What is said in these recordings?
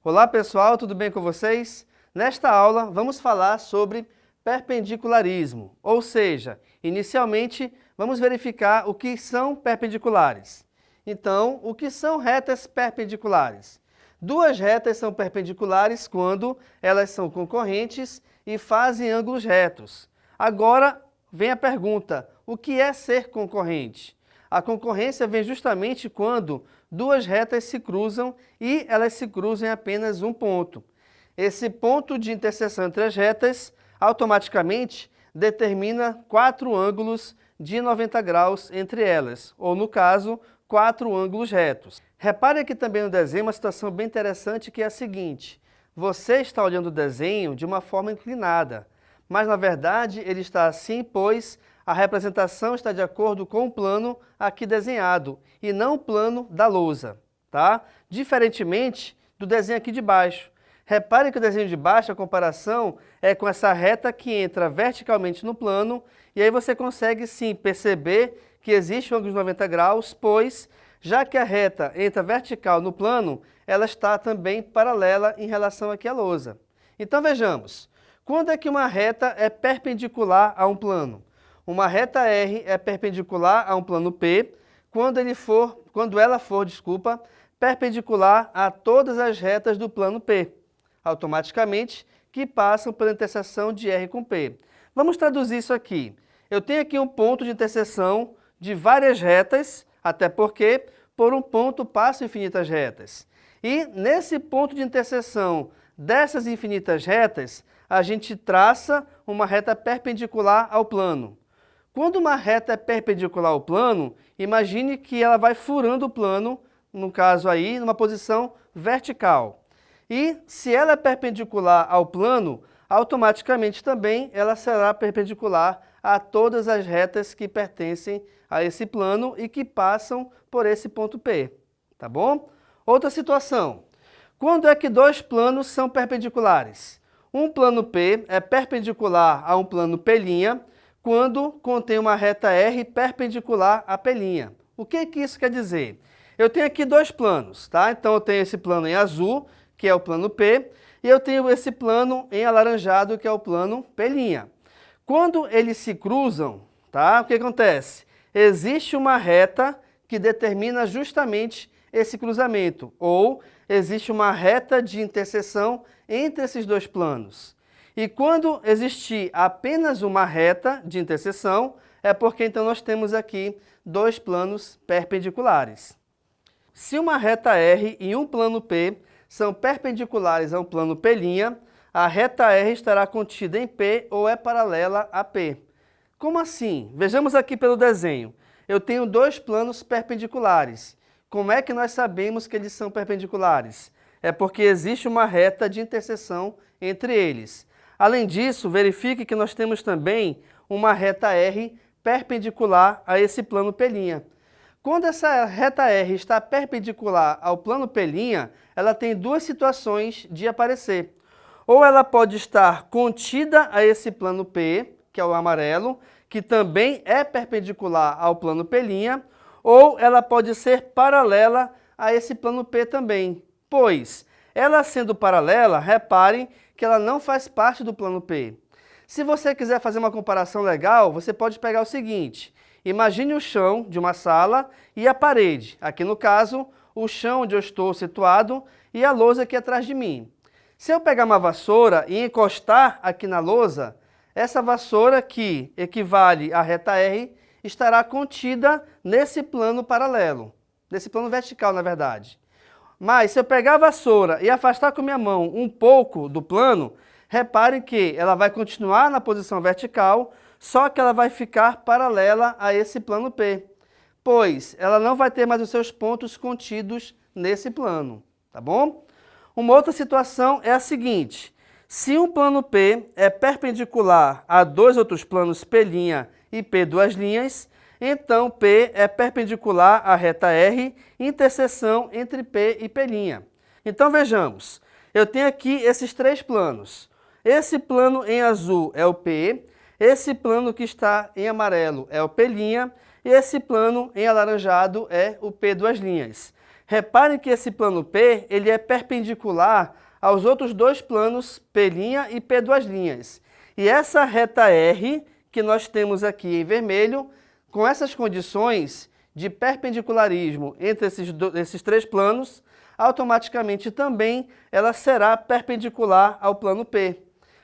Olá pessoal, tudo bem com vocês? Nesta aula vamos falar sobre perpendicularismo, ou seja, inicialmente vamos verificar o que são perpendiculares. Então, o que são retas perpendiculares? Duas retas são perpendiculares quando elas são concorrentes e fazem ângulos retos. Agora vem a pergunta, o que é ser concorrente? A concorrência vem justamente quando duas retas se cruzam e elas se cruzam em apenas um ponto. Esse ponto de interseção entre as retas automaticamente determina quatro ângulos de 90 graus entre elas, ou no caso, quatro ângulos retos. Repare aqui também no desenho uma situação bem interessante que é a seguinte: você está olhando o desenho de uma forma inclinada, mas na verdade ele está assim pois a representação está de acordo com o plano aqui desenhado e não o plano da lousa, tá? Diferentemente do desenho aqui de baixo. Repare que o desenho de baixo, a comparação é com essa reta que entra verticalmente no plano e aí você consegue sim perceber que existe um ângulo de 90 graus, pois já que a reta entra vertical no plano, ela está também paralela em relação aqui à lousa. Então vejamos, quando é que uma reta é perpendicular a um plano? Uma reta R é perpendicular a um plano P quando ela for, perpendicular a todas as retas do plano P, automaticamente que passam pela interseção de R com P. Vamos traduzir isso aqui. Eu tenho aqui um ponto de interseção de várias retas, até porque por um ponto passam infinitas retas. E nesse ponto de interseção dessas infinitas retas, a gente traça uma reta perpendicular ao plano. Quando uma reta é perpendicular ao plano, imagine que ela vai furando o plano, no caso aí, numa posição vertical. E se ela é perpendicular ao plano, automaticamente também ela será perpendicular a todas as retas que pertencem a esse plano e que passam por esse ponto P, tá bom? Outra situação, quando é que dois planos são perpendiculares? Um plano P é perpendicular a um plano P', quando contém uma reta R perpendicular a P'. O que isso quer dizer? Eu tenho aqui dois planos, tá? Então eu tenho esse plano em azul, que é o plano P, e eu tenho esse plano em alaranjado, que é o plano P'. Quando eles se cruzam, tá? O que acontece? Existe uma reta que determina justamente esse cruzamento, ou existe uma reta de interseção entre esses dois planos. E quando existir apenas uma reta de interseção, é porque então nós temos aqui dois planos perpendiculares. Se uma reta R e um plano P são perpendiculares a um plano P', a reta R estará contida em P ou é paralela a P. Como assim? Vejamos aqui pelo desenho. Eu tenho dois planos perpendiculares. Como é que nós sabemos que eles são perpendiculares? É porque existe uma reta de interseção entre eles. Além disso, verifique que nós temos também uma reta R perpendicular a esse plano P'. Quando essa reta R está perpendicular ao plano P', ela tem duas situações de aparecer. Ou ela pode estar contida a esse plano P, que é o amarelo, que também é perpendicular ao plano P', ou ela pode ser paralela a esse plano P também, pois ela sendo paralela, reparem que ela não faz parte do plano P. Se você quiser fazer uma comparação legal, você pode pegar o seguinte: imagine o chão de uma sala e a parede, aqui no caso, o chão onde eu estou situado e a lousa aqui atrás de mim. Se eu pegar uma vassoura e encostar aqui na lousa, essa vassoura que equivale à reta R estará contida nesse plano paralelo, nesse plano vertical, na verdade. Mas se eu pegar a vassoura e afastar com minha mão um pouco do plano, reparem que ela vai continuar na posição vertical, só que ela vai ficar paralela a esse plano P, pois ela não vai ter mais os seus pontos contidos nesse plano, tá bom? Uma outra situação é a seguinte: se um plano P é perpendicular a dois outros planos P' e P', então P é perpendicular à reta R, interseção entre P e P'. Então vejamos, eu tenho aqui esses três planos. Esse plano em azul é o P, esse plano que está em amarelo é o P', e esse plano em alaranjado é o P'. Reparem que esse plano P ele é perpendicular aos outros dois planos P' e P'. E essa reta R, que nós temos aqui em vermelho, com essas condições de perpendicularismo entre esses três planos, automaticamente também ela será perpendicular ao plano P,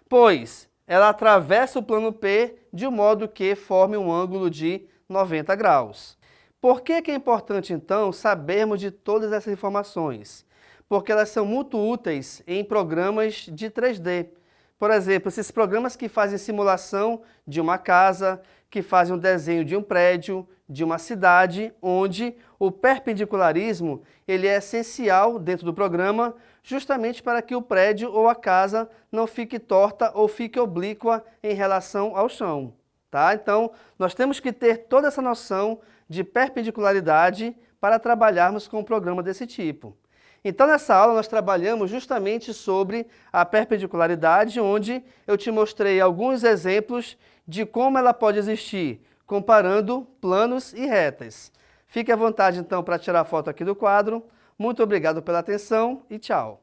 pois ela atravessa o plano P de modo que forme um ângulo de 90 graus. Por que é importante, então, sabermos de todas essas informações? Porque elas são muito úteis em programas de 3D. Por exemplo, esses programas que fazem simulação de uma casa, que fazem um desenho de um prédio, de uma cidade, onde o perpendicularismo ele é essencial dentro do programa, justamente para que o prédio ou a casa não fique torta ou fique oblíqua em relação ao chão. Tá? Então, nós temos que ter toda essa noção de perpendicularidade para trabalharmos com um programa desse tipo. Então, nessa aula, nós trabalhamos justamente sobre a perpendicularidade, onde eu te mostrei alguns exemplos de como ela pode existir, comparando planos e retas. Fique à vontade, então, para tirar a foto aqui do quadro. Muito obrigado pela atenção e tchau!